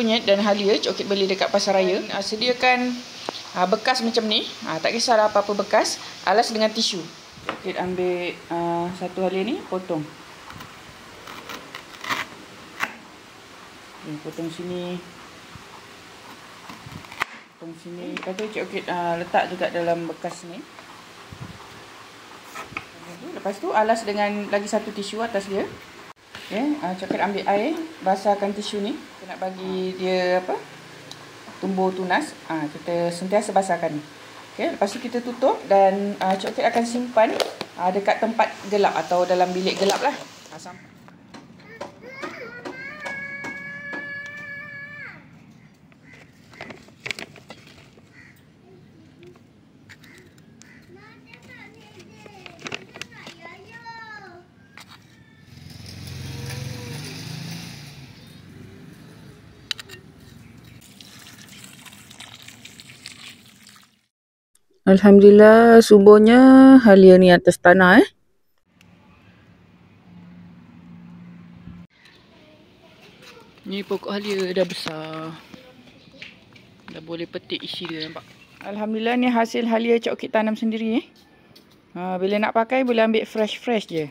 kunyit dan halia Cik Okit beli dekat pasar raya. Sediakan bekas macam ni. Tak kisahlah apa-apa bekas. Alas dengan tisu. Cik Okit ambil satu halia ni, potong. Potong sini. Potong sini. Lepas tu Cik Okit letak juga dalam bekas ni. Lepas tu alas dengan lagi satu tisu atas dia. Okay, Cik Okit ambil air, basahkan tisu ni. Kita nak bagi dia tumbuh tunas. Kita sentiasa basahkan. Okay, lepas tu kita tutup dan Cik Okit akan simpan dekat tempat gelap atau dalam bilik gelap lah. Alhamdulillah, suburnya halia ni atas tanah. Ni pokok halia dah besar. Dah boleh petik isi dia, nampak. Alhamdulillah, ni hasil halia Cik Okit tanam sendiri. Bila nak pakai boleh ambil fresh-fresh je.